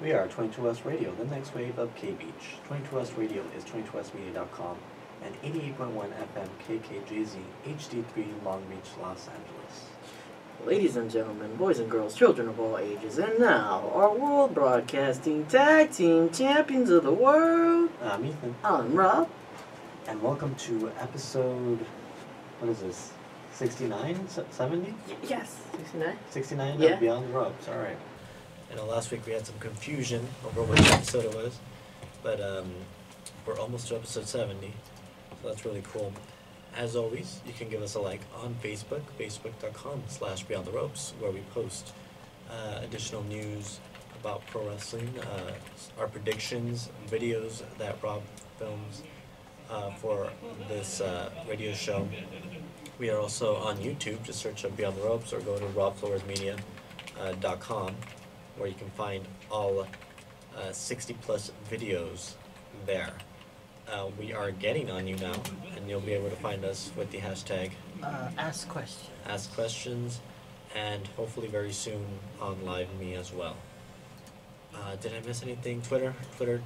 We are 22S Radio, the next wave of K-Beach. 22S Radio is 22smedia.com and 88.1 FM KKJZ HD3 Long Beach, Los Angeles. Ladies and gentlemen, boys and girls, children of all ages, and now, our World Broadcasting Tag Team Champions of the World. I'm Ethan. I'm Rob. And welcome to episode, what is this, 69, 70? Yes, 69. 69 Yeah. of Beyond the Ropes, alright. I know last week we had some confusion over which episode it was, but we're almost to episode 70, so that's really cool. As always, you can give us a like on Facebook, facebook.com/Beyond the Ropes, where we post additional news about pro wrestling, our predictions, videos that Rob films for this radio show. We are also on YouTube. Just search up Beyond the Ropes or go to robfloresmedia.com, where you can find all 60 plus videos there. We are getting on you now, and you'll be able to find us with the hashtag Ask questions. Ask Questions, and hopefully very soon on Live Me as well. Did I miss anything? Twitter, you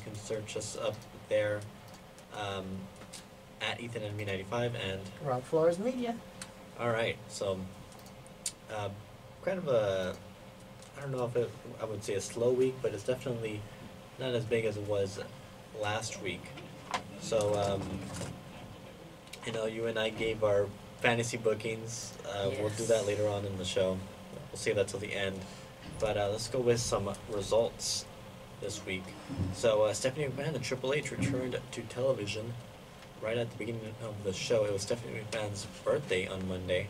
can search us up there at EthanNB95 and Rob Flores Media. Alright, so kind of a, I don't know if I would say a slow week, but it's definitely not as big as it was last week. So, you and I gave our fantasy bookings. We'll do that later on in the show. We'll save that till the end. But let's go with some results this week. So, Stephanie McMahon and Triple H returned to television right at the beginning of the show. It was Stephanie McMahon's birthday on Monday,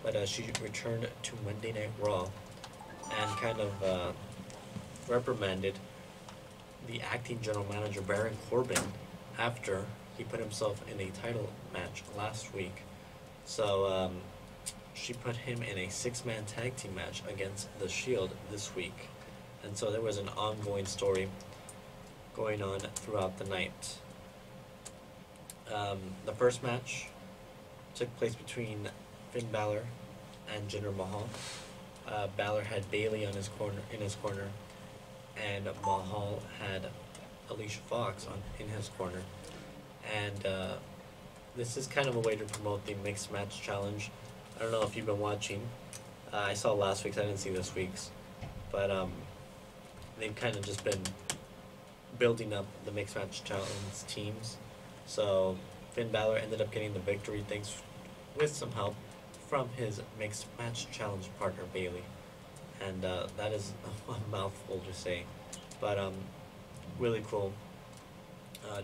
but she returned to Monday Night Raw and kind of reprimanded the acting general manager Baron Corbin after he put himself in a title match last week. So she put him in a 6-man tag team match against The Shield this week. And so there was an ongoing story going on throughout the night. The first match took place between Finn Balor and Jinder Mahal. Balor had Bayley in his corner, and Mahal had Alicia Fox in his corner. And this is kind of a way to promote the mixed match challenge. I don't know if you've been watching. I saw last week's, I didn't see this week's. But they've kind of just been building up the mixed match challenge teams. So Finn Balor ended up getting the victory with some help from his mixed match challenge partner Bayley. And that is a mouthful to say, but really cool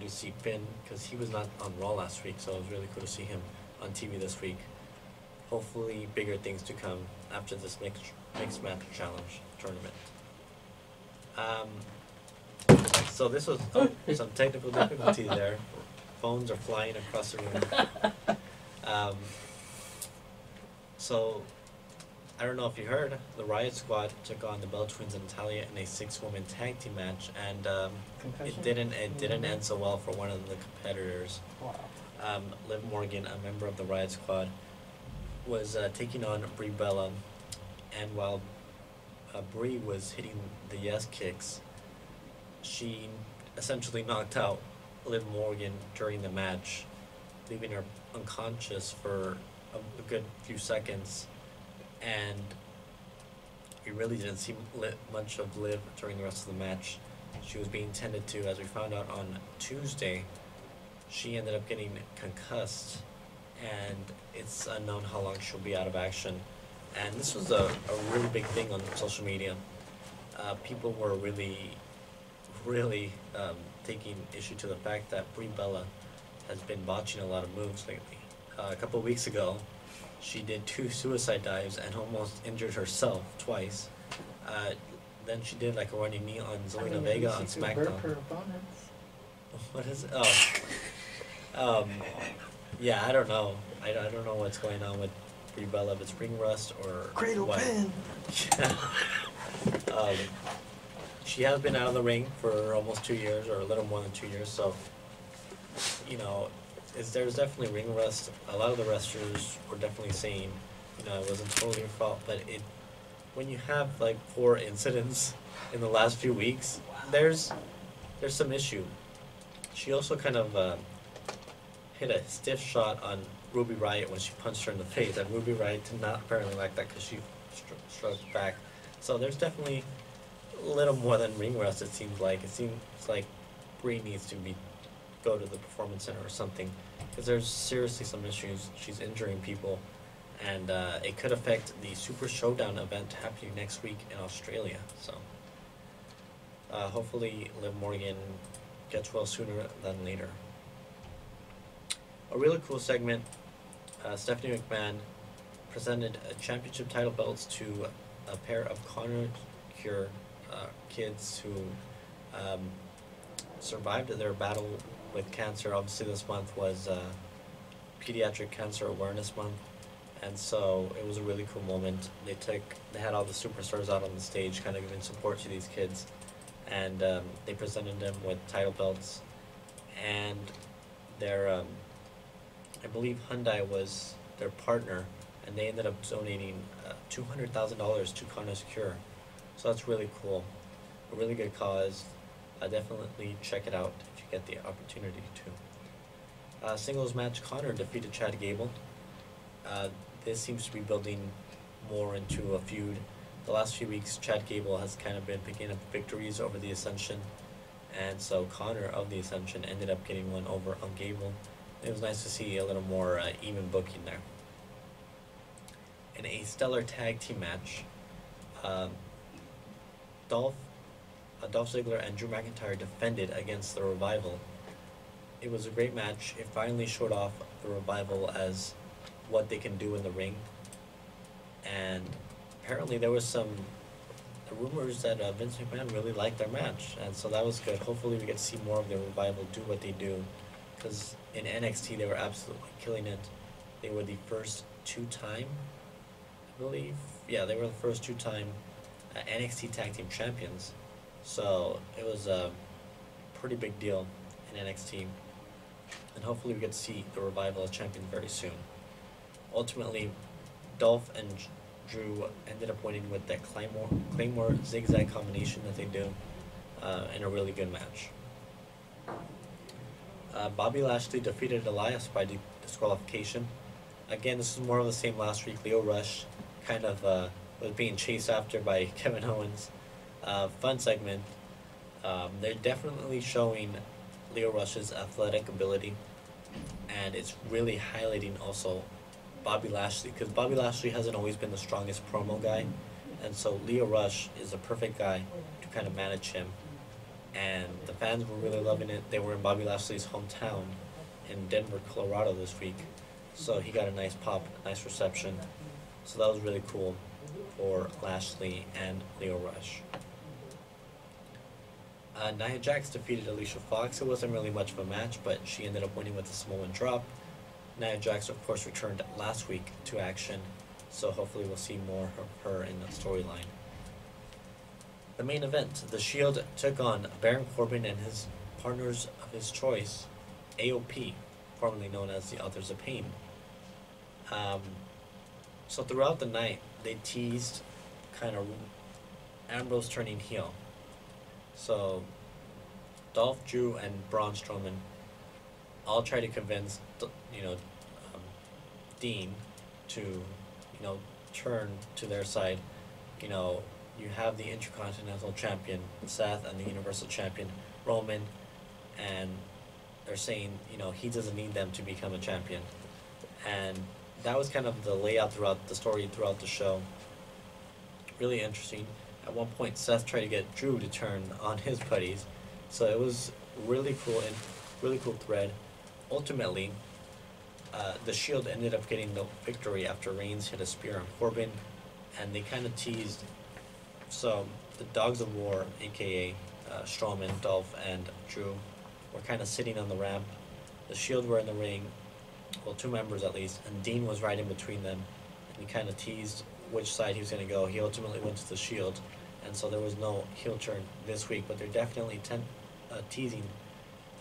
to see Finn, because he was not on Raw last week, so it was really cool to see him on TV this week. Hopefully bigger things to come after this mixed match challenge tournament. So this was some technical difficulties there. Phones are flying across the room. So I don't know if you heard, the Riot Squad took on the Bell Twins and Natalia in a 6-woman tag team match, and it didn't end so well for one of the competitors. Wow. Liv Morgan, a member of the Riot Squad, was taking on Brie Bella, and while Brie was hitting the yes kicks, she essentially knocked out Liv Morgan during the match, leaving her unconscious for a good few seconds. And we really didn't see much of Liv during the rest of the match. She was being tended to, as we found out on Tuesday. She ended up getting concussed, and it's unknown how long she'll be out of action. And this was a really big thing on social media. People were really taking issue to the fact that Brie Bella has been botching a lot of moves lately. A couple of weeks ago, she did 2 suicide dives and almost injured herself twice. Then she did like a running knee on Zelina Vega on SmackDown. Her opponents. What is it? Oh. Yeah, I don't know. I don't know what's going on with Brie Bella, if it's ring rust or Cradle what. pin. She has been out of the ring for almost 2 years, or a little more than 2 years, so, there's definitely ring rust. A lot of the wrestlers were definitely saying, it wasn't totally her fault, but when you have like 4 incidents in the last few weeks, there's some issue. She also kind of hit a stiff shot on Ruby Riott when she punched her in the face, and Ruby Riott did not apparently like that because she struck back. So there's definitely a little more than ring rust. It seems like Bree needs to go to the performance center or something, because there's seriously some issues. She's injuring people, and it could affect the Super Showdown event happening next week in Australia. So hopefully Liv Morgan gets well sooner than later. A really cool segment, Stephanie McMahon presented championship title belts to a pair of Connor Cure kids who survived their battle with cancer. Obviously this month was Pediatric Cancer Awareness Month, and so it was a really cool moment. They had all the superstars out on the stage kind of giving support to these kids, and they presented them with title belts, and their I believe Hyundai was their partner, and they ended up donating $200,000 to Connor's Cure. So that's really cool. A really good cause. Definitely check it out if you get the opportunity to. Singles match, Connor defeated Chad Gable. This seems to be building more into a feud. The last few weeks, Chad Gable has kind of been picking up victories over the Ascension, and so Connor of the Ascension ended up getting one over on Gable. It was nice to see a little more even booking there. In a stellar tag team match, Dolph Ziggler and Drew McIntyre defended against the Revival. It was a great match. It finally showed off the Revival as what they can do in the ring. And apparently there was some rumors that Vince McMahon really liked their match, and so that was good. Hopefully we get to see more of the Revival do what they do, because in NXT they were absolutely killing it. They were the first two-time, I believe, yeah, they were the first two-time NXT Tag Team Champions. So it was a pretty big deal in NXT, and hopefully we get to see the Revival as champion very soon. Ultimately, Dolph and Drew ended up winning with that Claymore zigzag combination that they do in a really good match. Bobby Lashley defeated Elias by disqualification. Again, this is more of the same last week. Lio Rush kind of was being chased after by Kevin Owens. Fun segment. They're definitely showing Lio Rush's athletic ability, and it's really highlighting also Bobby Lashley, because Bobby Lashley hasn't always been the strongest promo guy, and so Lio Rush is a perfect guy to kind of manage him, and the fans were really loving it. They were in Bobby Lashley's hometown in Denver, Colorado this week, so he got a nice pop, a nice reception, so that was really cool for Lashley and Lio Rush. Nia Jax defeated Alicia Fox. It wasn't really much of a match, but she ended up winning with a Samoan drop. Nia Jax, of course, returned last week to action, so hopefully we'll see more of her in the storyline. The main event, The Shield took on Baron Corbin and his partners of his choice, AOP, formerly known as the Authors of Pain. So throughout the night, they teased kind of Ambrose turning heel. So Dolph, Drew, and Braun Strowman all try to convince, Dean to, turn to their side. You have the Intercontinental Champion, Seth, and the Universal Champion, Roman, and they're saying, he doesn't need them to become a champion. And that was kind of the layout throughout the story, throughout the show. Really interesting. At one point, Seth tried to get Drew to turn on his buddies, so it was really cool and really cool thread. Ultimately, the Shield ended up getting the victory after Reigns hit a spear on Corbin, and they kind of teased. So the Dogs of War, aka Strowman, Dolph, and Drew, were kind of sitting on the ramp. The Shield were in the ring, well, two members at least, and Dean was right in between them, and he kind of teased which side he was going to go. He ultimately went to the Shield, and so there was no heel turn this week, but they're definitely teasing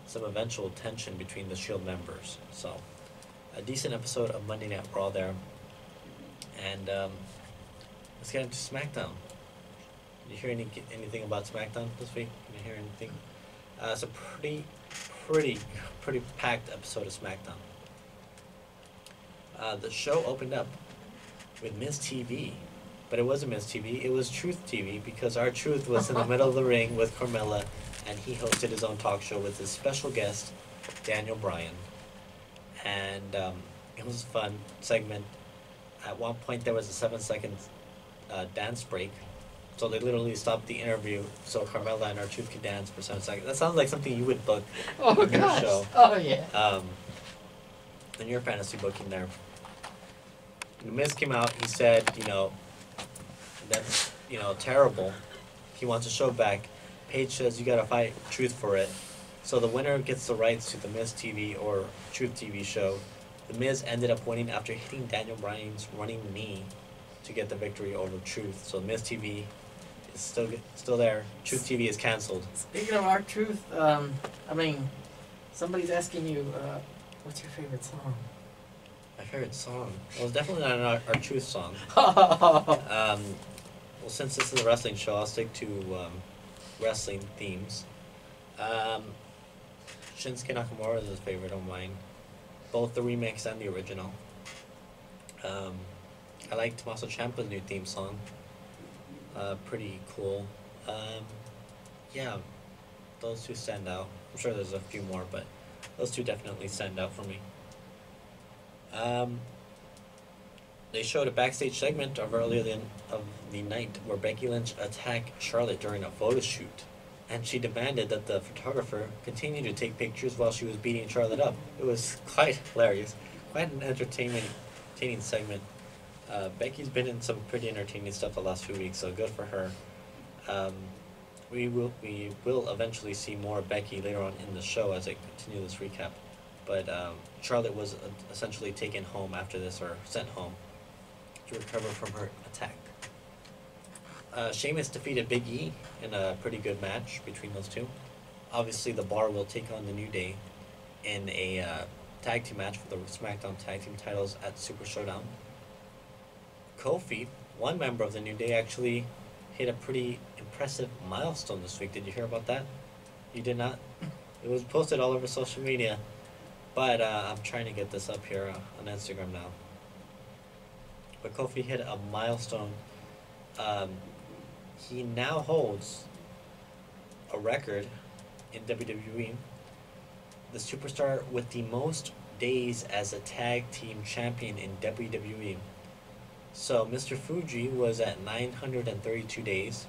some eventual tension between the Shield members. So a decent episode of Monday Night Raw there, and let's get into SmackDown. Did you hear anything about SmackDown this week? Did you hear anything? It's a pretty packed episode of SmackDown. The show opened up with Miz TV, but it wasn't Miz TV. It was Truth TV because R-Truth was in the middle of the ring with Carmella, and he hosted his own talk show with his special guest, Daniel Bryan. And it was a fun segment. At one point, there was a 7-second dance break. So they literally stopped the interview so Carmella and R-Truth could dance for 7 seconds. That sounds like something you would book in your show. Oh, yeah. In your fantasy booking there. The Miz came out, he said, that's, terrible. He wants the show back. Paige says you gotta fight Truth for it. So the winner gets the rights to the Miz TV or Truth TV show. The Miz ended up winning after hitting Daniel Bryan's running knee to get the victory over Truth. So Miz TV is still there. Truth TV is canceled. Speaking of R-Truth, somebody's asking you, what's your favorite song? My favorite song? Well, it's definitely not an R-Truth song. Well, since this is a wrestling show, I'll stick to wrestling themes. Shinsuke Nakamura is a favorite of mine. Both the remix and the original. I like Tommaso Ciampa's new theme song. Pretty cool. Yeah, those two stand out. I'm sure there's a few more, but those two definitely stand out for me. They showed a backstage segment of earlier of the night where Becky Lynch attacked Charlotte during a photo shoot, and she demanded that the photographer continue to take pictures while she was beating Charlotte up. It was quite hilarious, quite an entertaining segment. Becky's been in some pretty entertaining stuff the last few weeks, so good for her. We will eventually see more of Becky later on in the show as I continue this recap. But Charlotte was essentially taken home after this, or sent home, to recover from her attack. Sheamus defeated Big E in a pretty good match between those two. Obviously, the Bar will take on the New Day in a tag team match for the SmackDown Tag Team titles at Super Showdown. Kofi, one member of the New Day, actually hit a pretty impressive milestone this week. Did you hear about that? You did not? It was posted all over social media. But I'm trying to get this up here on Instagram now. But Kofi hit a milestone. He now holds a record in WWE. The superstar with the most days as a tag team champion in WWE. So Mr. Fuji was at 932 days.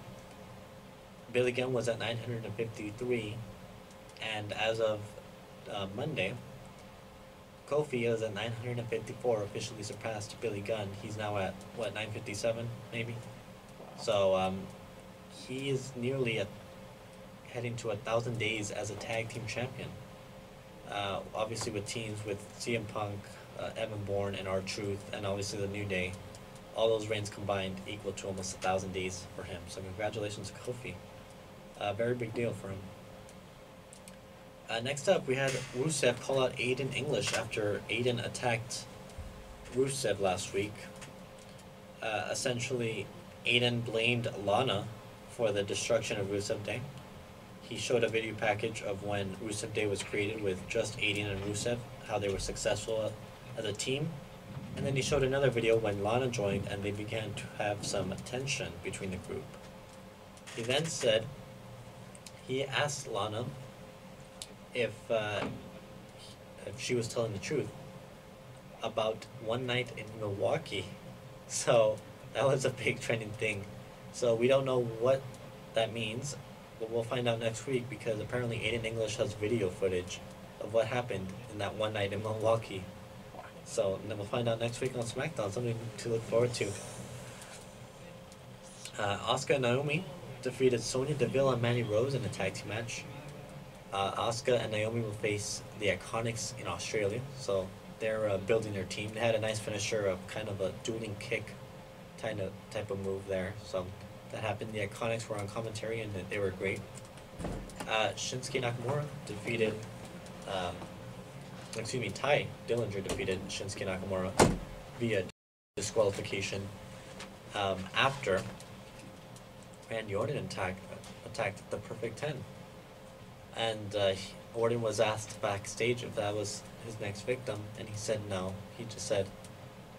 Billy Gunn was at 953. And as of Monday, Kofi is at 954, officially surpassed Billy Gunn. He's now at, 957, maybe? So, he is nearly heading to 1,000 days as a tag team champion. Obviously with teams with CM Punk, Evan Bourne, and R-Truth, and obviously the New Day. All those reigns combined equal to almost 1,000 days for him. So congratulations to Kofi. Very big deal for him. Next up, we had Rusev call out Aiden English after Aiden attacked Rusev last week. Essentially, Aiden blamed Lana for the destruction of Rusev Day. He showed a video package of when Rusev Day was created with just Aiden and Rusev, how they were successful as a team. And then he showed another video when Lana joined and they began to have some tension between the group. He then said, he asked Lana if she was telling the truth about one night in Milwaukee. So that was a big trending thing. So we don't know what that means, but we'll find out next week because apparently Aiden English has video footage of what happened in that one night in Milwaukee. So then we'll find out next week on SmackDown, something to look forward to. Asuka and Naomi defeated Sonya Deville and Mandy Rose in a tag team match. Asuka and Naomi will face the Iconics in Australia, so they're building their team. They had a nice finisher of kind of a dueling kick type of move there, so that happened. The Iconics were on commentary and they were great. Shinsuke Nakamura defeated, Ty Dillinger defeated Shinsuke Nakamura via disqualification. after Randy Orton attacked the Perfect 10. And Orton was asked backstage if that was his next victim, and he said no. He just said,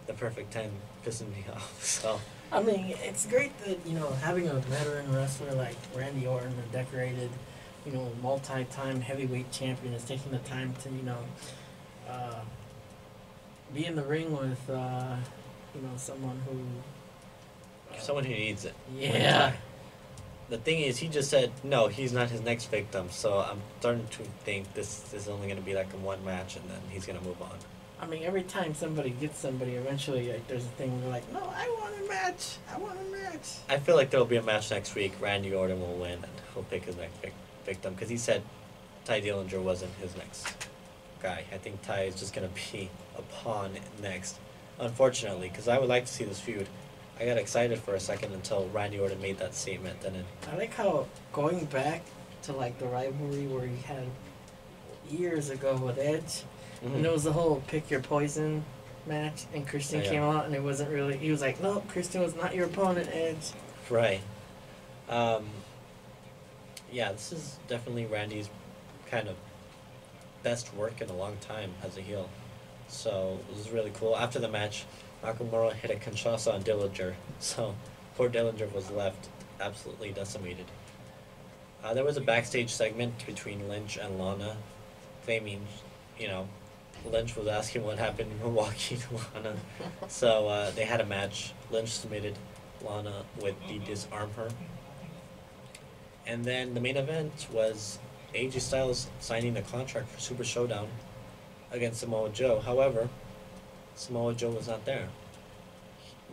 the Perfect 10 pissing me off. So I mean, it's great that, having a veteran wrestler like Randy Orton, a decorated, multi-time heavyweight champion, is taking the time to, be in the ring with, someone someone who needs it. Yeah. The thing is, he just said, no, he's not his next victim, so I'm starting to think this is only going to be like a one match, and then he's going to move on. I mean, every time somebody gets somebody, eventually, there's a thing where they're like, no, I want a match. I feel like there'll be a match next week. Randy Orton will win, and he'll pick his next victim, because he said Ty Dillinger wasn't his next guy. I think Ty is just going to be a pawn next, unfortunately, because I would like to see this feud. I got excited for a second until Randy Orton made that statement, and then I like how going back to like the rivalry where he had years ago with Edge, and it was the whole pick your poison match, and Christian came out, and it wasn't really. He was like, "No, Christian was not your opponent, Edge." Right. Yeah, this is definitely Randy's kind of best work in a long time as a heel. So it was really cool. After the match, Nakamura hit a Kinshasa on Dillinger, so poor Dillinger was left absolutely decimated. There was a backstage segment between Lynch and Lana, claiming, Lynch was asking what happened in Milwaukee to Lana. So they had a match. Lynch submitted Lana with the Disarm Her. And then the main event was AJ Styles signing the contract for Super Showdown against Samoa Joe. However, Samoa Joe was not there.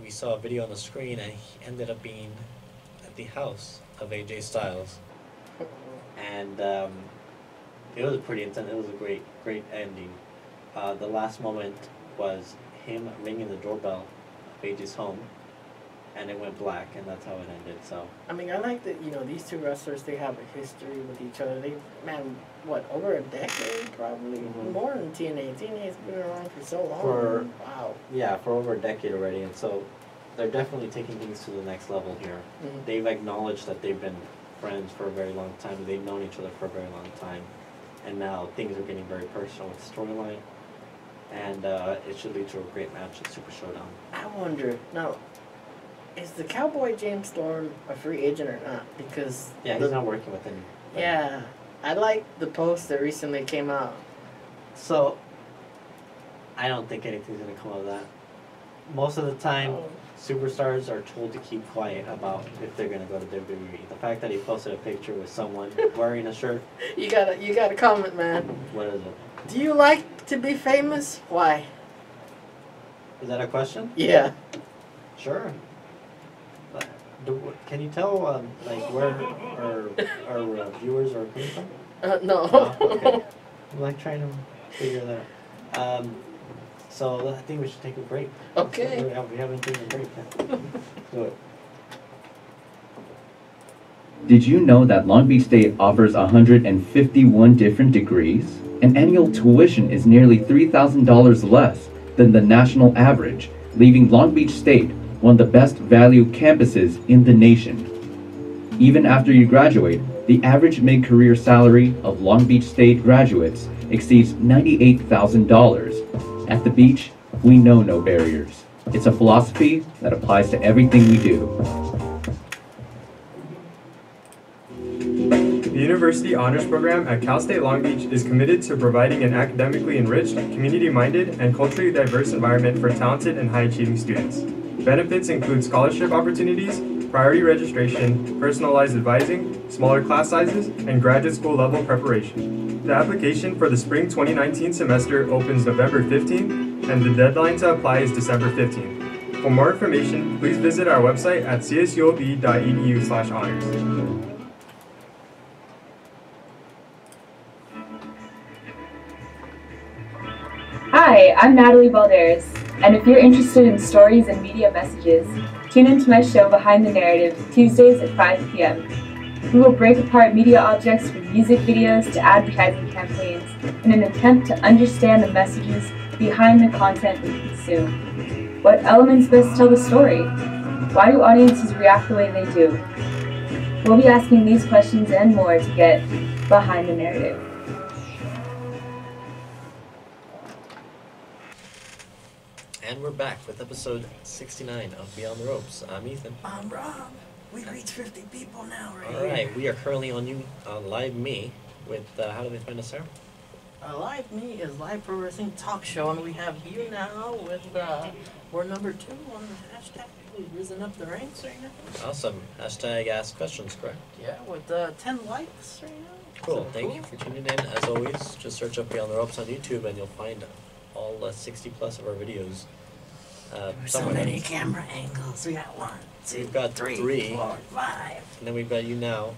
We saw a video on the screen, and he ended up being at the house of AJ Styles. And it was pretty intense. It was a great ending. The last moment was him ringing the doorbell of AJ's home, and it went black, and that's how it ended. So I mean, I like that, these two wrestlers, they have a history with each other. Over a decade, probably more than TNA. TNA's been around for so long. Wow. Yeah, for over a decade already, and so they're definitely taking things to the next level here. They've acknowledged that they've been friends for a very long time. They've known each other for a very long time, and now things are getting very personal with the storyline, and it should lead to a great match at Super Showdown. I wonder now, is the Cowboy James Storm a free agent or not? Because he's not working with any. Yeah, I like the post that recently came out. So I don't think anything's gonna come of that. Most of the time, superstars are told to keep quiet about if they're gonna go to WWE. The fact that he posted a picture with someone wearing a shirt. You gotta comment, man. What is it? Do you like to be famous? Why? Is that a question? Yeah. Sure. Can you tell where our viewers are coming from? No. Okay. I'm trying to figure that out. So I think we should take a break. Okay. We haven't taken a break yet. Do it. Did you know that Long Beach State offers 151 different degrees? And annual tuition is nearly $3,000 less than the national average, leaving Long Beach State one of the best value campuses in the nation. Even after you graduate, the average mid-career salary of Long Beach State graduates exceeds $98,000. At the beach, we know no barriers. It's a philosophy that applies to everything we do. The University Honors Program at Cal State Long Beach is committed to providing an academically enriched, community-minded, and culturally diverse environment for talented and high-achieving students. Benefits include scholarship opportunities, priority registration, personalized advising, smaller class sizes, and graduate school level preparation. The application for the spring 2019 semester opens November 15th, and the deadline to apply is December 15th. For more information, please visit our website at csuob.edu/honors. Hi, I'm Natalie Balderas, and if you're interested in stories and media messages, tune into my show Behind the Narrative, Tuesdays at 5 p.m. We will break apart media objects from music videos to advertising campaigns in an attempt to understand the messages behind the content we consume. What elements best tell the story? Why do audiences react the way they do? We'll be asking these questions and more to get behind the narrative. And we're back with episode 69 of Beyond the Ropes. I'm Ethan. I'm Rob. We reached 50 people now, right? All right, we are currently on Live Me with, how do they find us there? Live Me is live pro wrestling talk show, and we have you now with, we're number 2 on the hashtag. We've risen up the ranks right now. Awesome. Hashtag ask questions, correct? Yeah, with 10 likes right now. Cool. So Thank you for tuning in. As always, just search up Beyond the Ropes on YouTube and you'll find all 60 plus of our videos. So many camera angles. We got 1, 2, We've got 3, 4, 5. and then we've got you now.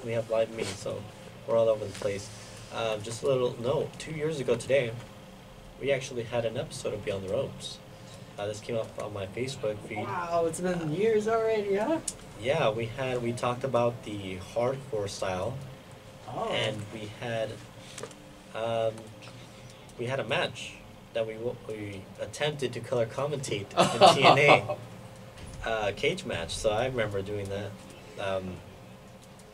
We have Live Me, so we're all over the place. Just a little note, 2 years ago today, we actually had an episode of Beyond the Ropes. This came up on my Facebook feed. Wow, it's been years already, huh? Yeah, we talked about the hardcore style, Oh. and we had a match that we attempted to color commentate in TNA cage match. So I remember doing that.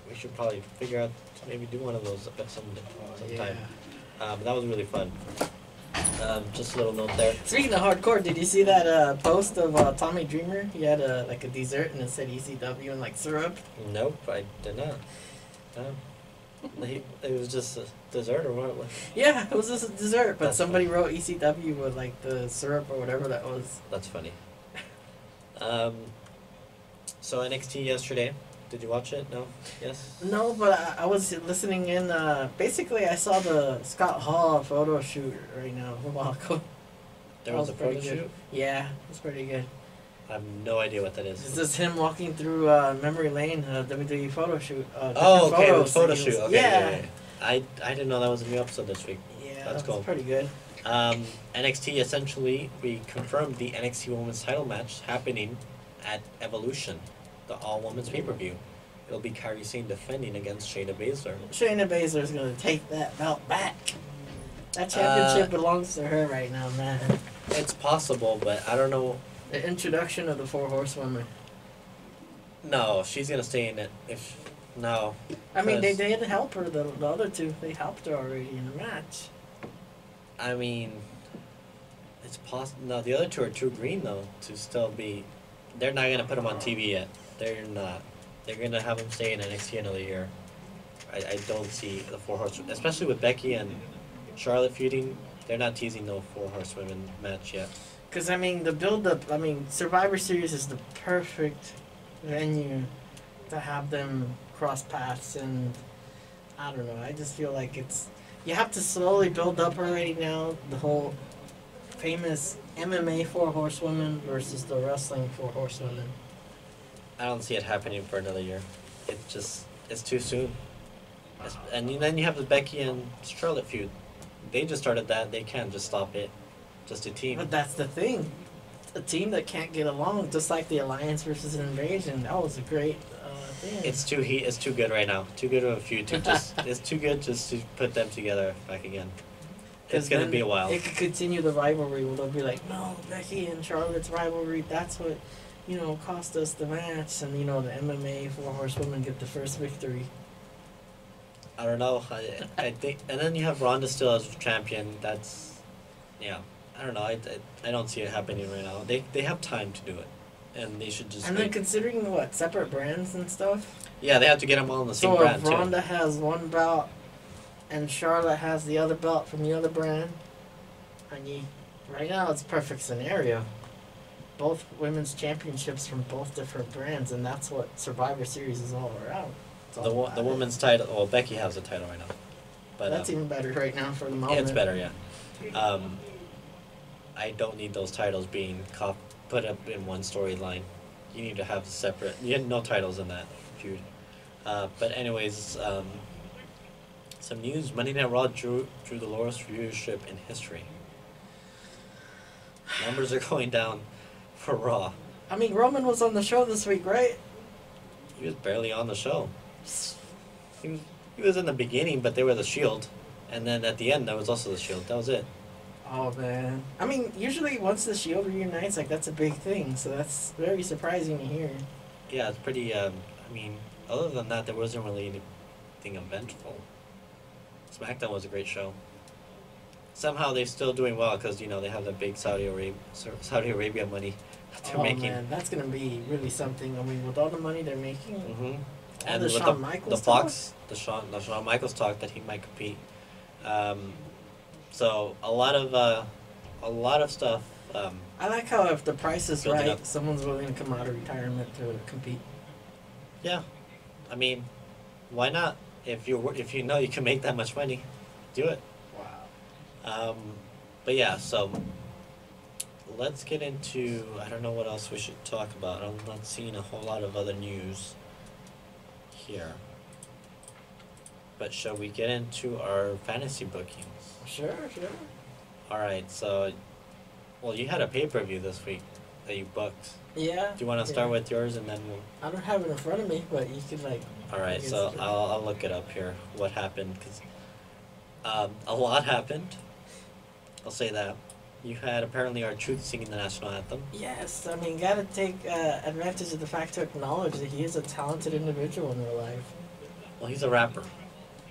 We should probably figure out to maybe do one of those sometime. But that was really fun. Just a little note there. Speaking of hardcore, did you see that post of Tommy Dreamer? He had a dessert and it said ECW and like syrup. Nope, I did not. It was just a dessert or what? Yeah, it was just a dessert, but That's somebody wrote ECW with like the syrup or whatever that was. That's funny. So NXT yesterday. Did you watch it? No? Yes? No, but I was listening in. Basically, I saw the Scott Hall photo shoot right now a while ago. There was a photo pretty good. shoot? Yeah, it was pretty good. I have no idea what that is. It's just him walking through memory lane, WWE photo shoot. Oh, okay, the photos photo that he was- shoot. Okay, yeah. I didn't know that was a new episode this week. Yeah, That's that's cool. pretty good. NXT, essentially, we confirmed the NXT Women's title match happening at Evolution, the all-women's pay-per-view. It'll be Kairi Sane defending against Shayna Baszler. Shayna Baszler's gonna take that belt back. That championship belongs to her right now, man. It's possible, but I don't know. The introduction of the 4 horsewomen. No, she's gonna stay in it. No. I mean, they Because- did help her. The other 2, they helped her already in the match. I mean, it's possible. No, the other 2 are too green though to still be. They're not gonna put them on TV yet. They're not. They're gonna have them stay in NXT another year. I don't see the 4 horsewomen, especially with Becky and Charlotte feuding. They're not teasing no 4 horsewomen match yet. Because, I mean, the build-up, Survivor Series is the perfect venue to have them cross paths, and I don't know, I just feel like you have to slowly build up already now, the whole famous MMA 4 horsewomen versus the wrestling 4 horsewomen. I don't see it happening for another year. It's too soon. And then you have the Becky and Charlotte feud. They just started that. They can't just stop it. Just a team. But that's the thing. A team that can't get along, just like the Alliance versus Invasion, that was a great thing. It's too good right now. Too good of a feud to just. It's too good just to put them together back again. It's gonna be a while. It could continue the rivalry where they'll be like, no, Becky and Charlotte's rivalry, that's what, cost us the match. And, the MMA 4 horsewomen get the first victory. I don't know. I think, and then you have Ronda still as champion. That's, yeah. I don't know. I don't see it happening right now. They have time to do it, and they should just. And then considering separate brands and stuff. Yeah, they have to get them all in the same So brand if too. Ronda has one belt, and Charlotte has the other belt from the other brand, right now it's a perfect scenario. Both women's championships from both different brands, and that's what Survivor Series is all around. It's all about The it. women's title. Well, Becky has the title right now, but That's even better right now for the moment. it's better. Yeah. I don't need those titles being put up in one storyline. You need to have separate. You had no titles in that feud. But anyways, some news. Monday Night Raw drew the lowest viewership in history. Numbers are going down for Raw. Roman was on the show this week, right? He was barely on the show. He was in the beginning, but they were the Shield, and then at the end that was also the Shield. That was it. Oh man, I mean, usually once the Shield reunites, like that's a big thing. So that's very surprising to hear. Yeah, it's pretty. I mean, other than that, there wasn't really anything eventful. SmackDown was a great show. Somehow they're still doing well because they have the big Saudi Arabia money that they're making. Man, that's gonna be really something. I mean, with all the money they're making, Mm-hmm. all And the with Shawn Michaels the Fox, the Shawn Michaels talk that he might compete. So a lot of stuff. I like how if the price is Building right, up. someone's willing to come out of retirement to compete. Yeah, I mean, why not? If you know you can make that much money, do it. Wow. But yeah, so let's get into. I don't know what else we should talk about. I'm not seeing a whole lot of other news here. But shall we get into our fantasy bookings? Sure. All right, so, well, you had a pay-per-view this week that you booked. Yeah. Do you want to start with yours and then we'll... I don't have it in front of me, but you could like. All right, so I'll look it up here, what happened, because a lot happened. I'll say that. You had apparently R-Truth singing the national anthem. Yes, I mean, gotta take advantage of the fact to acknowledge that he is a talented individual in real life. Well, he's a rapper.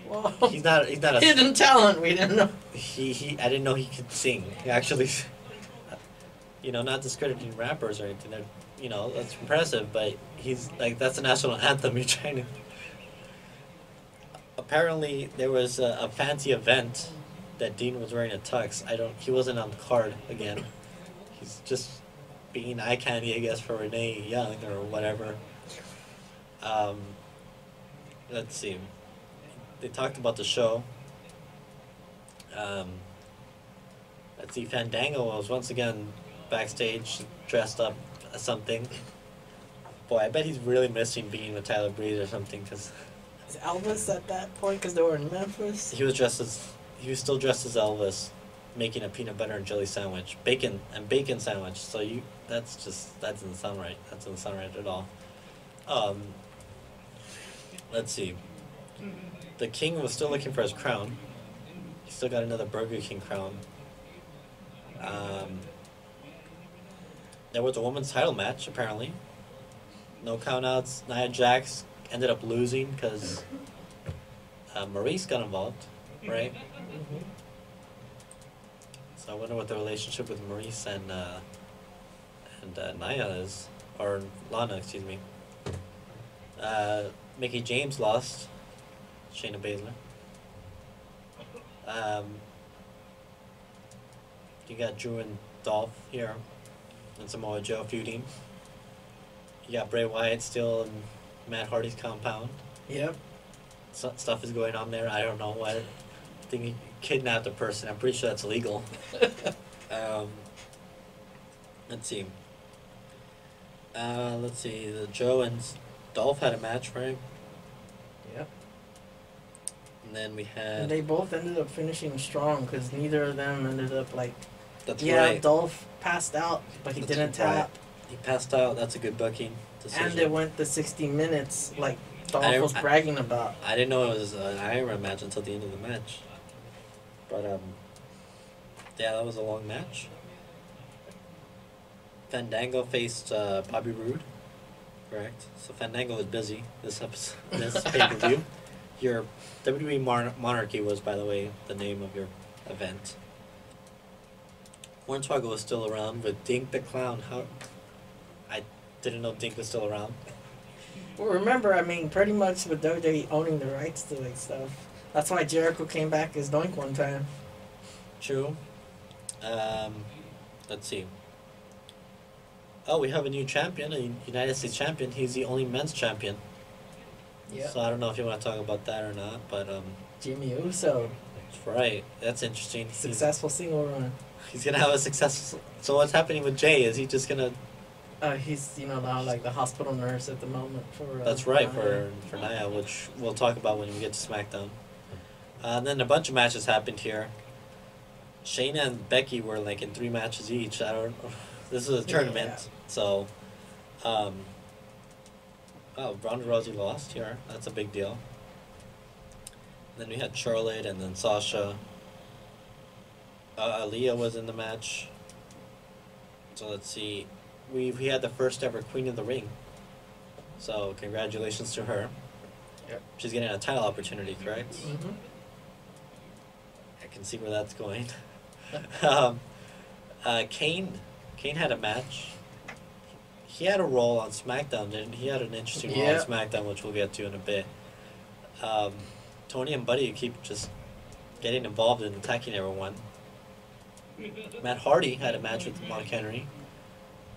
Well, He's not a... hidden talent. We didn't know. I didn't know he could sing. He actually, not discrediting rappers or anything. That's impressive, but he's like, that's the national anthem. You're trying to... Apparently, there was a fancy event that Dean was wearing a tux. He wasn't on the card again. He's just being eye candy, I guess, for Renee Young or whatever. Let's see. They talked about the show. Let's see, Fandango was once again backstage dressed up as something. Boy, I bet he's really missing being with Tyler Breeze or something, because Is Elvis at that point because they were in Memphis? he was still dressed as Elvis, making a peanut butter and jelly sandwich, bacon sandwich. So that doesn't sound right. That doesn't sound right at all. Let's see. The King was still looking for his crown. He still got another Burger King crown. There was a women's title match, apparently. No countouts. Nia Jax ended up losing because Maurice got involved, right? Mm-hmm. So I wonder what the relationship with Maurice and Nia is, or Lana, excuse me. Mickey James lost. Shayna Baszler. You got Drew and Dolph here, and Samoa Joe feuding. You got Bray Wyatt still in Matt Hardy's compound. Yep. Stuff is going on there. I don't know what. I think he kidnapped a person. I'm pretty sure that's illegal. Let's see. The Joe and Dolph had a match, right? Yep. And then we had... And they both ended up finishing strong because neither of them ended up like... That's yeah, right. Dolph passed out, but he That's didn't right. tap. He passed out. That's a good booking decision. And they went the 60 minutes like Dolph was bragging about. I didn't know it was an Iron Man match until the end of the match. But, yeah, that was a long match. Fandango faced Bobby Roode, correct? So Fandango was busy this pay-per-view. Your WWE Monarchy was, by the way, the name of your event. Hornswoggle was still around with Dink the Clown. I didn't know Dink was still around. Well, remember, I mean, pretty much with WWE owning the rights to like stuff. That's why Jericho came back as Doink one time. True. Let's see. Oh, we have a new champion, a United States champion. He's the only men's champion. Yeah. So I don't know if you want to talk about that or not, but Jimmy Uso. that's right. That's interesting. Successful single run. He's gonna have a successful. So what's happening with Jay? Is he just gonna? He's now like the hospital nurse at the moment for. That's right, Nia. for Nia, which we'll talk about when we get to SmackDown. And then a bunch of matches happened here. Shayna and Becky were like in 3 matches each. This is a tournament, Yeah. so. Oh, Ronda Rousey lost here. That's a big deal. Then we had Charlotte and then Sasha. Aaliyah was in the match. So let's see. We had the first ever Queen of the Ring. So congratulations to her. Yep. She's getting a title opportunity, correct? Mm-hmm. I can see where that's going. Kane had a match. He had a role on SmackDown, didn't he? He had an interesting role on SmackDown, which we'll get to in a bit. Tony and Buddy keep just getting involved in attacking everyone. Matt Hardy had a match with Mark Henry.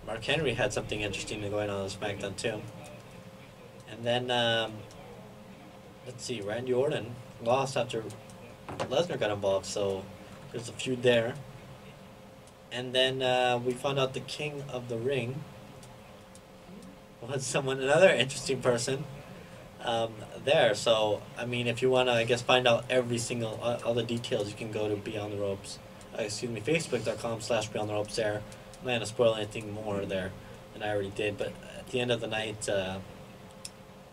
Mark Henry had something interesting going on SmackDown too. And then, let's see, Randy Orton lost after Lesnar got involved, so there's a feud there. And then we found out the King of the Ring was another interesting person there. So, I mean, if you want to, I guess, find out every single, all the details, you can go to Beyond the Ropes. Facebook.com/Beyond the Ropes there. I'm not going to spoil anything more there than I already did, but at the end of the night, there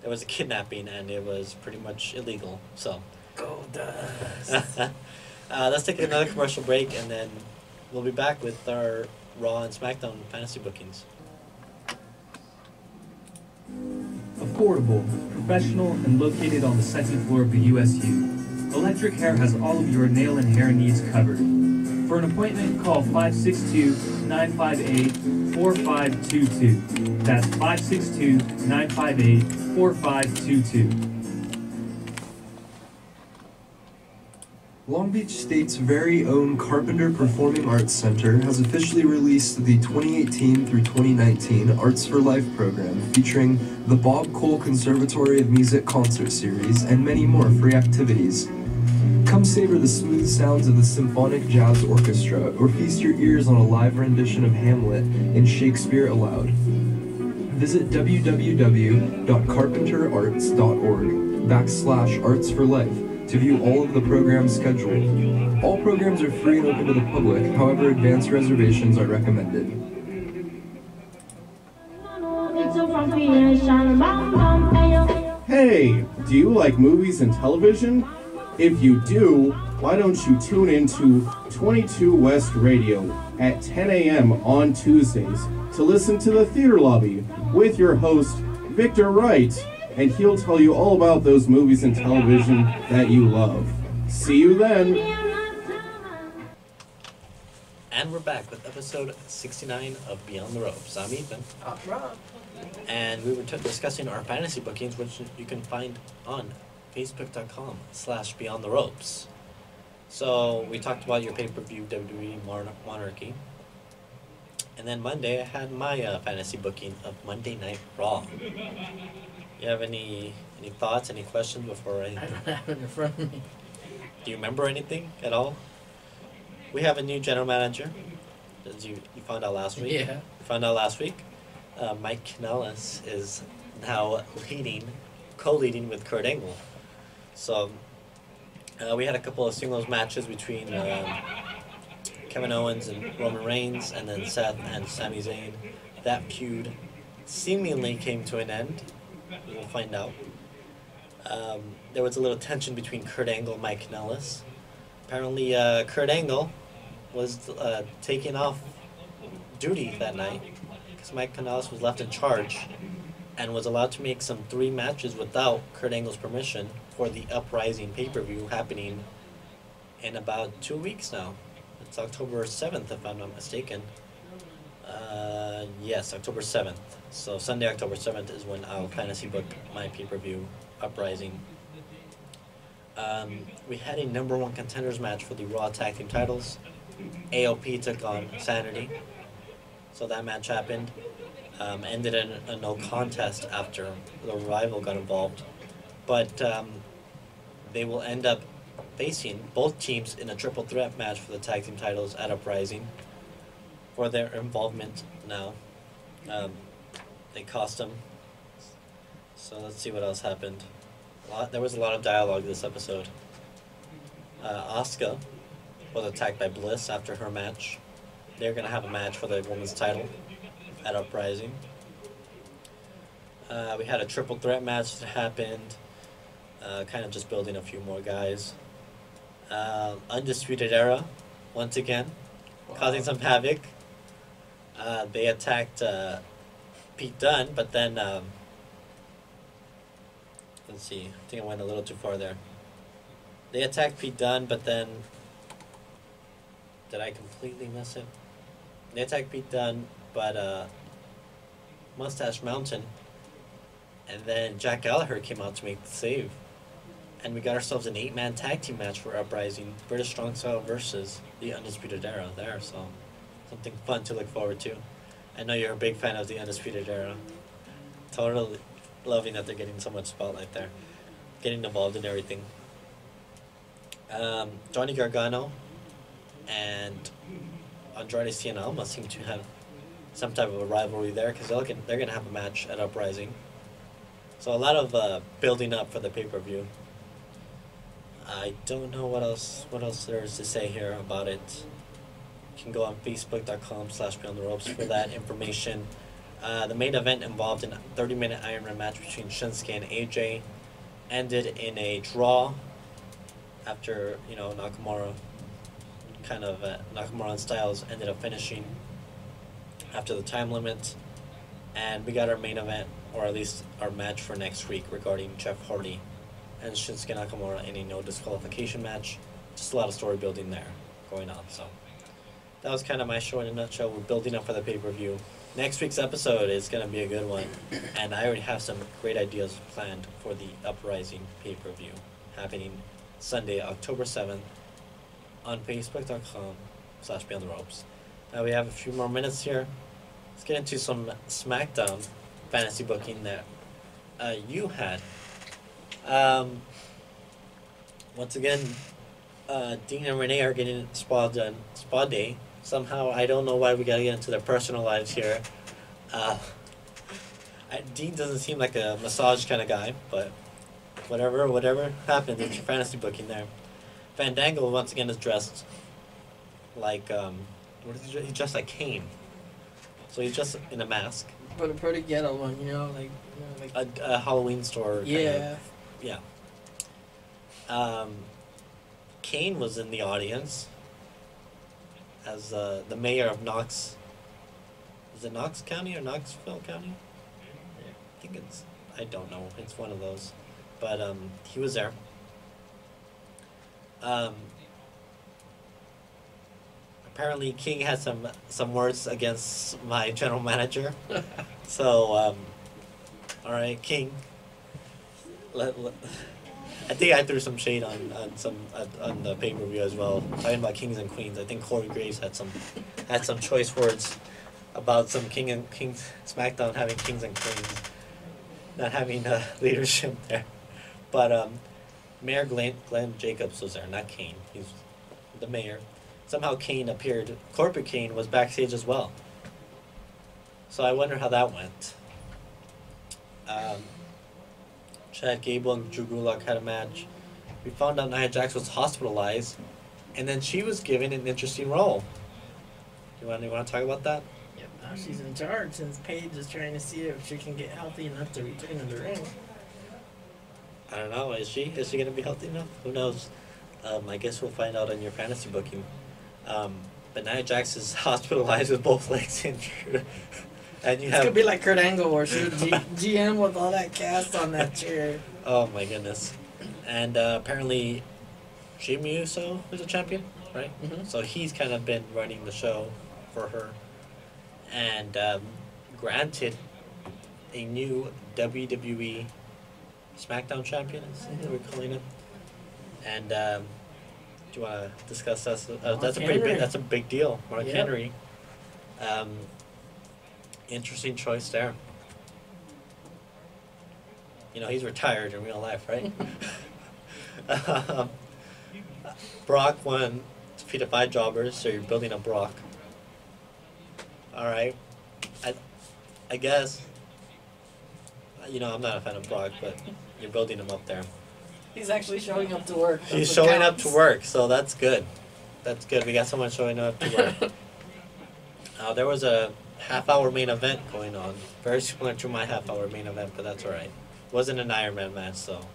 was a kidnapping, and it was pretty much illegal, so. Goldust. Let's take another commercial break, and then we'll be back with our Raw and SmackDown fantasy bookings. Affordable, professional, and located on the second floor of the USU. Electric Hair has all of your nail and hair needs covered. For an appointment, call 562-958-4522. That's 562-958-4522. Long Beach State's very own Carpenter Performing Arts Center has officially released the 2018 through 2019 Arts for Life program, featuring the Bob Cole Conservatory of Music concert series and many more free activities. Come savor the smooth sounds of the Symphonic Jazz Orchestra, or feast your ears on a live rendition of Hamlet in Shakespeare Aloud. Visit www.carpenterarts.org/artsforlife to view all of the programs scheduled. All programs are free and open to the public, however advanced reservations are recommended. Hey, do you like movies and television? If you do, why don't you tune into 22 West Radio at 10 a.m. on Tuesdays to listen to the Theater Lobby with your host, Victor Wright, and he'll tell you all about those movies and television that you love. See you then! And we're back with episode 69 of Beyond the Ropes. I'm Ethan. I'm Rob. And we were discussing our fantasy bookings, which you can find on Facebook.com/Beyond the Ropes. So we talked about your pay-per-view WWE Monarchy. And then Monday I had my fantasy booking of Monday Night Raw. You have any thoughts, any questions before I don't have it in front of me. Do you remember anything at all? We have a new general manager, as you found out last week. Yeah. You found out last week. Mike Kanellis is now co-leading with Kurt Angle. So we had a couple of singles matches between Kevin Owens and Roman Reigns, and then Seth and Sami Zayn. That feud seemingly came to an end. We'll find out. There was a little tension between Kurt Angle and Mike Kanellis. Apparently, Kurt Angle was taken off duty that night because Mike Kanellis was left in charge and was allowed to make some 3 matches without Kurt Angle's permission for the Uprising pay-per-view happening in about 2 weeks now. It's October 7th, if I'm not mistaken. Yes, October 7th. So Sunday, October 7th is when I'll fantasy book my pay-per-view, Uprising. We had a number 1 contenders match for the Raw Tag Team titles. AOP took on Sanity. So that match happened. Ended in a no contest after the Revival got involved. But they will end up facing both teams in a triple threat match for the tag team titles at Uprising for their involvement now. They cost them. So let's see what else happened. There was a lot of dialogue this episode. Asuka was attacked by Bliss after her match. They're going to have a match for the women's title at Uprising. We had a triple threat match that happened. Kind of just building a few more guys. Undisputed Era once again, causing some havoc. They attacked Pete Dunne, but then let's see. I think I went a little too far there. They attacked Pete Dunne, but then did I completely miss it? They attacked Pete Dunne, but Mustache Mountain, and then Jack Gallagher came out to make the save, and we got ourselves an 8-man tag team match for Uprising, British Strong Style versus the Undisputed Era there. So something fun to look forward to. I know you're a big fan of the Undisputed Era. Totally loving that they're getting so much spotlight there, getting involved in everything. Johnny Gargano and Andrade Cien Almas seem to have some type of a rivalry there, because they're gonna have a match at Uprising. So a lot of building up for the pay-per-view. I don't know what else there is to say here about it. You can go on facebook.com/BeyondTheRopes for that information. The main event involved in a 30-minute Iron Man match between Shinsuke and AJ. Ended in a draw after, Nakamura and Styles ended up finishing after the time limit. And we got our main event, or at least our match for next week, regarding Jeff Hardy and Shinsuke Nakamura in a no disqualification match. Just a lot of story building there going on. So that was kind of my show in a nutshell. We're building up for the pay-per-view. Next week's episode is going to be a good one, and I already have some great ideas planned for the Uprising pay-per-view happening Sunday, October 7th on facebook.com/BeyondTheRopes. Now we have a few more minutes here. Let's get into some SmackDown fantasy booking that you had. Once again, Dean and Renee are getting spa day. Somehow, I don't know why we gotta get into their personal lives here. Dean doesn't seem like a massage kind of guy, but whatever happens, it's your fantasy booking there. Fandango once again is dressed like he's dressed like Kane. So he's just in a mask. But a pretty ghetto one, like a Halloween store. Yeah. Yeah. Kane was in the audience as the mayor of Knox. Is it Knox County or Knoxville County? I don't know. It's one of those. But he was there. Apparently King had some words against my general manager. So, alright, King. I think I threw some shade on the pay-per-view as well, talking about kings and queens. I think Corey Graves had some choice words about some Kings SmackDown having kings and queens, not having leadership there. But Mayor Glenn Jacobs was there, not Kane. He's the mayor. Somehow Kane appeared. Corporate Kane was backstage as well. So I wonder how that went. Chad Gable and Drew Gulak had a match. We found out Nia Jax was hospitalized, and then she was given an interesting role. You want to talk about that? Yep, now she's in charge since Paige is trying to see if she can get healthy enough to return to the ring. I don't know. Is she going to be healthy enough? Who knows? I guess we'll find out on your fantasy booking. But Nia Jax is hospitalized with both legs injured. And it's going to be like Kurt Angle or she GM with all that cast on that chair. Oh my goodness. And apparently Jimmy Uso is a champion, right? Mm-hmm. So he's kind of been running the show for her. And granted a new WWE SmackDown champion, is what we're calling him. And do you want to discuss that? That's a big deal. Mark Henry. Interesting choice there. He's retired in real life, right? Brock won defeated 5 jobbers, so you're building up Brock. Alright. I guess. I'm not a fan of Brock, but you're building him up there. He's actually showing up to work. He's showing up to work, so that's good. That's good. We got someone showing up to work. There was a half-hour main event going on. Very similar to my half-hour main event, but that's alright. It wasn't an Iron Man match, so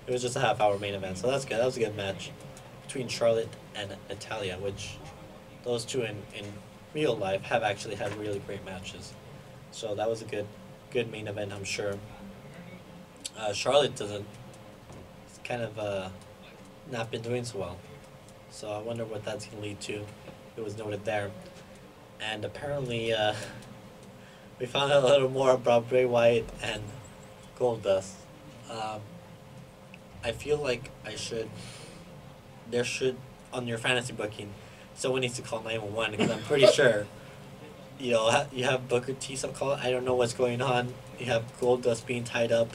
it was just a half-hour main event, so that's good. That was a good match between Charlotte and Natalia, which those two in real life have actually had really great matches. So that was a good main event, I'm sure. Charlotte doesn't, it's kind of not been doing so well. So I wonder what that's going to lead to. It was noted there. And apparently, we found out a little more about Bray Wyatt and Goldust. I feel like there should, on your fantasy booking, someone needs to call 911 because I'm pretty sure, you have Booker T call. I don't know what's going on. You have Goldust being tied up.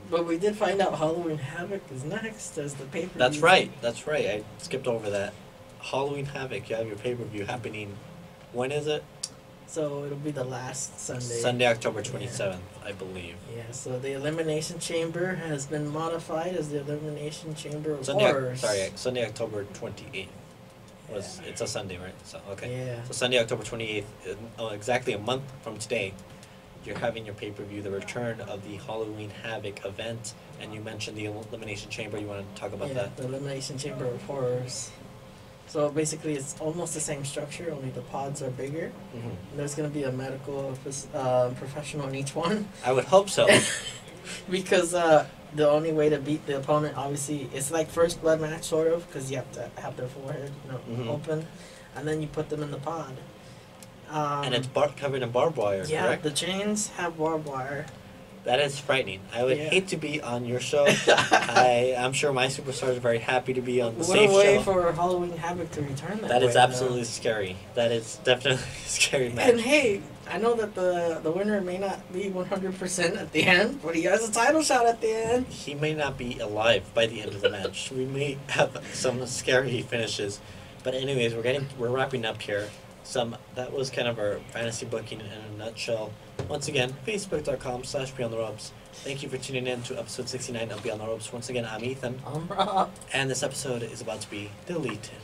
But we did find out Halloween Havoc is next as the pay-per-view. That's right. I skipped over that. Halloween Havoc, you have your pay-per-view happening. When is it? So it'll be the last Sunday. Sunday, October 27th, I believe. Yeah, so the Elimination Chamber has been modified as the Elimination Chamber of Sunday, Horrors. Sunday, October 28th. It's a Sunday, right? So okay. Yeah. So Sunday, October 28th, exactly a month from today, you're having your pay-per-view, the return of the Halloween Havoc event, and you mentioned the Elimination Chamber. You want to talk about that? The Elimination Chamber of Horrors. So basically, it's almost the same structure, only the pods are bigger. Mm-hmm. There's going to be a medical professional in each one. I would hope so. Because the only way to beat the opponent, obviously, it's like first blood match, sort of, because you have to have their forehead open, and then you put them in the pod. And it's covered in barbed wire, correct? The chains have barbed wire. That is frightening. I would hate to be on your show. I'm sure my superstars are very happy to be on the safe show. What a way for Halloween Havoc to return that That way, is absolutely scary. That is definitely a scary match. And hey, I know that the winner may not be 100% at the end, but he has a title shot at the end. He may not be alive by the end of the match. We may have some scary finishes. But anyways, we're wrapping up here. That was kind of our fantasy booking in a nutshell. Once again, facebook.com/Beyond the Ropes. Thank you for tuning in to episode 69 of Beyond the Ropes. Once again, I'm Ethan. I'm Rob. And this episode is about to be deleted.